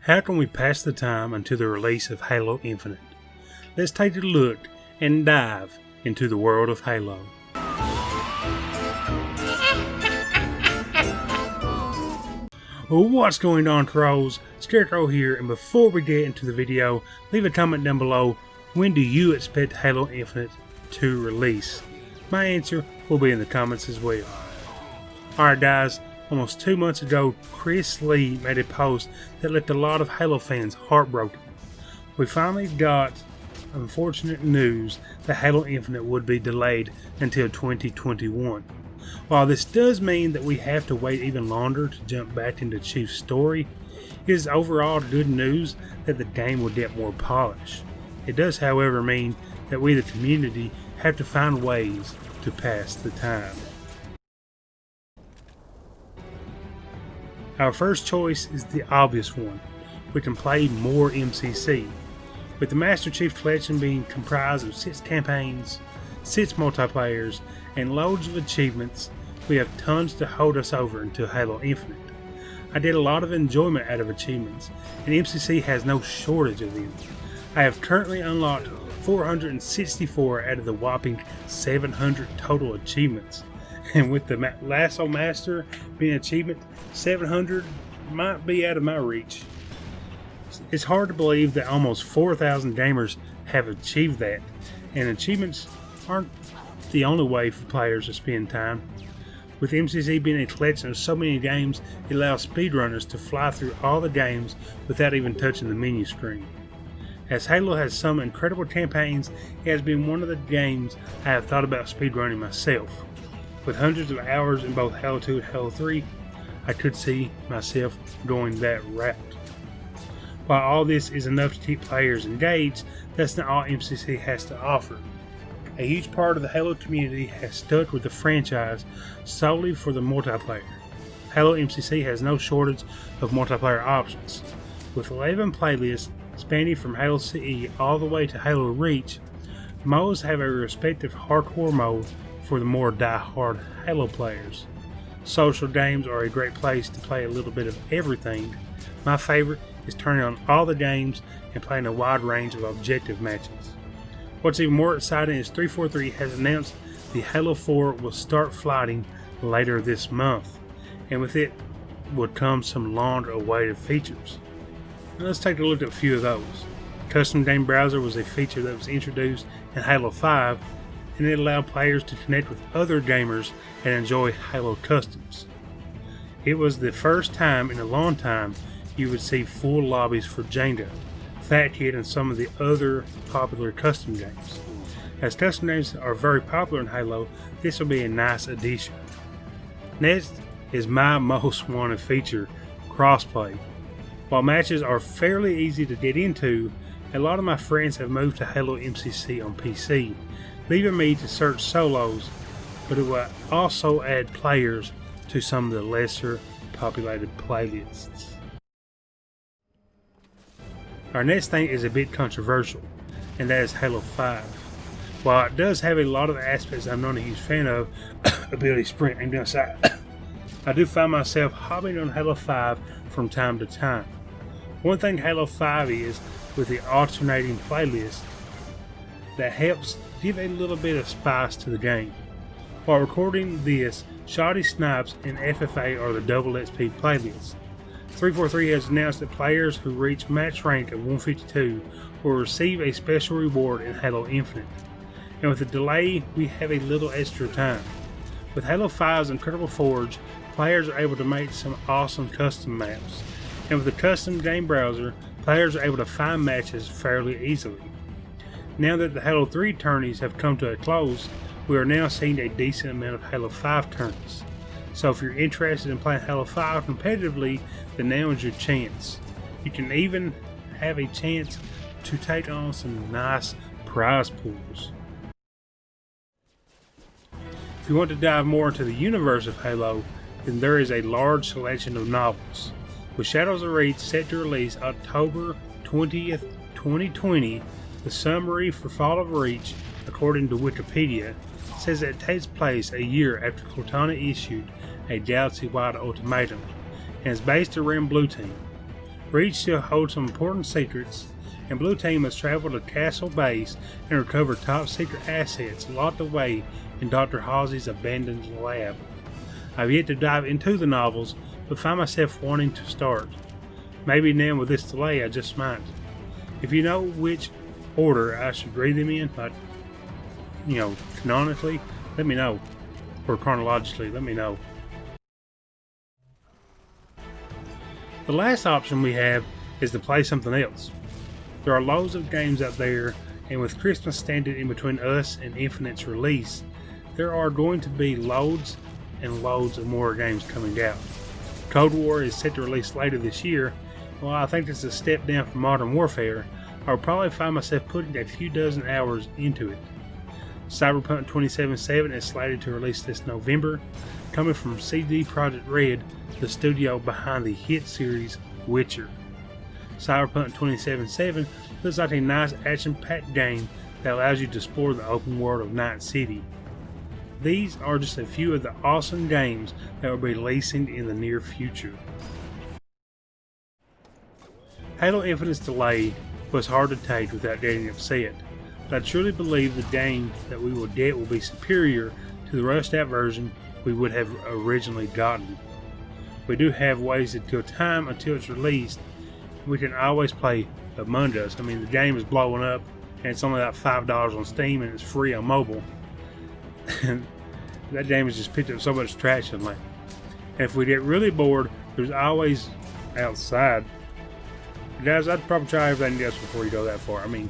How can we pass the time until the release of Halo Infinite? Let's take a look and dive into the world of Halo. What's going on, trolls? Scarecrow here, and before we get into the video, leave a comment down below. When do you expect Halo Infinite to release? My answer will be in the comments as well. Alright guys, almost 2 months ago, Chris Lee made a post that left a lot of Halo fans heartbroken. We finally got unfortunate news that Halo Infinite would be delayed until 2021. While this does mean that we have to wait even longer to jump back into Chief's story, it is overall good news that the game will get more polish. It does, however, mean that we, the community, have to find ways to pass the time. Our first choice is the obvious one. We can play more MCC. With the Master Chief Collection being comprised of 6 campaigns, 6 multiplayers, and loads of achievements, we have tons to hold us over until Halo Infinite. I did a lot of enjoyment out of achievements, and MCC has no shortage of them. I have currently unlocked 464 out of the whopping 700 total achievements, and with the Lasso Master being achievement 700 might be out of my reach. It's hard to believe that almost 4,000 gamers have achieved that, and achievements aren't the only way for players to spend time. With MCC being a collection of so many games, it allows speedrunners to fly through all the games without even touching the menu screen. As Halo has some incredible campaigns, it has been one of the games I have thought about speedrunning myself. With hundreds of hours in both Halo 2 and Halo 3, I could see myself going that route. While all this is enough to keep players engaged, that's not all MCC has to offer. A huge part of the Halo community has stuck with the franchise solely for the multiplayer. Halo MCC has no shortage of multiplayer options. With 11 playlists spanning from Halo CE all the way to Halo Reach, modes have a respective hardcore mode for the more die-hard Halo players. Social games are a great place to play a little bit of everything. My favorite is turning on all the games and playing a wide range of objective matches. What's even more exciting is 343 has announced the Halo 4 will start flighting later this month, and with it will come some long-awaited features. Now let's take a look at a few of those. Custom Game Browser was a feature that was introduced in Halo 5, and it allowed players to connect with other gamers and enjoy Halo customs. It was the first time in a long time you would see full lobbies for Django, Fat Kid, and some of the other popular custom games. As custom games are very popular in Halo, this will be a nice addition. Next is my most wanted feature, crossplay. While matches are fairly easy to get into, a lot of my friends have moved to Halo MCC on PC, leaving me to search solos, but it will also add players to some of the lesser populated playlists. Our next thing is a bit controversial, and that is Halo 5. While it does have a lot of aspects I'm not a huge fan of, ability sprint and gunsight, I do find myself hopping on Halo 5 from time to time. One thing Halo 5 is, with the alternating playlist, that helps give a little bit of spice to the game. While recording this, Shoddy Snipes and FFA are the double XP playlists. 343 has announced that players who reach match rank of 152 will receive a special reward in Halo Infinite. And with the delay, we have a little extra time. With Halo 5's Incredible Forge, players are able to make some awesome custom maps. And with the Custom Game Browser, players are able to find matches fairly easily. Now that the Halo 3 tourneys have come to a close, we are now seeing a decent amount of Halo 5 tourneys. So if you're interested in playing Halo 5 competitively, then now is your chance. You can even have a chance to take on some nice prize pools. If you want to dive more into the universe of Halo, then there is a large selection of novels. With Shadows of Reach set to release October 20th, 2020, the summary for Fall of Reach, according to Wikipedia, says that it takes place a year after Cortana issued a galaxy-wide ultimatum, and is based around Blue Team. Reach still holds some important secrets, and Blue Team must travel to Castle Base and recover top secret assets locked away in Dr. Halsey's abandoned lab. I've yet to dive into the novels, but find myself wanting to start. Maybe now with this delay I just might. If you know which order I should read them in, like, canonically, let me know. Or chronologically, let me know. The last option we have is to play something else. There are loads of games out there, and with Christmas standing in between us and Infinite's release, there are going to be loads and loads of more games coming out. Cold War is set to release later this year. While I think it's a step down from Modern Warfare, I'll probably find myself putting a few dozen hours into it. Cyberpunk 2077 is slated to release this November, coming from CD Projekt Red, the studio behind the hit series Witcher. Cyberpunk 2077 looks like a nice action-packed game that allows you to explore the open world of Night City. These are just a few of the awesome games that will be releasing in the near future. Halo Infinite's delay was hard to take without getting upset, but I truly believe the game that we will get will be superior to the rushed out version we would have originally gotten. We do have ways to kill time until it's released. We can always play Among Us. I mean, the game is blowing up, and it's only like $5 on Steam, and it's free on mobile. That game has just picked up so much traction lately. And if we get really bored, there's always outside. Guys, I'd probably try everything else before you go that far. I mean,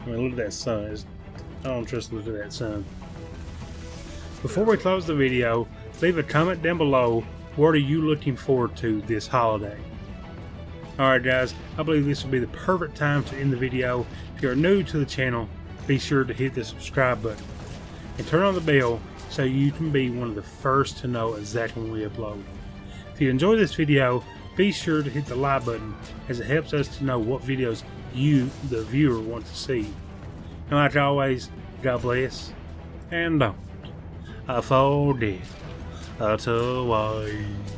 look at that sun. I don't trust looking at that sun. Before we close the video, leave a comment down below. What are you looking forward to this holiday? Alright guys, I believe this will be the perfect time to end the video. If you're new to the channel, be sure to hit the subscribe button and turn on the bell so you can be one of the first to know exactly when we upload. If you enjoyed this video, be sure to hit the like button, as it helps us to know what videos you, the viewer, want to see. And like always, God bless, and don't forget to wait.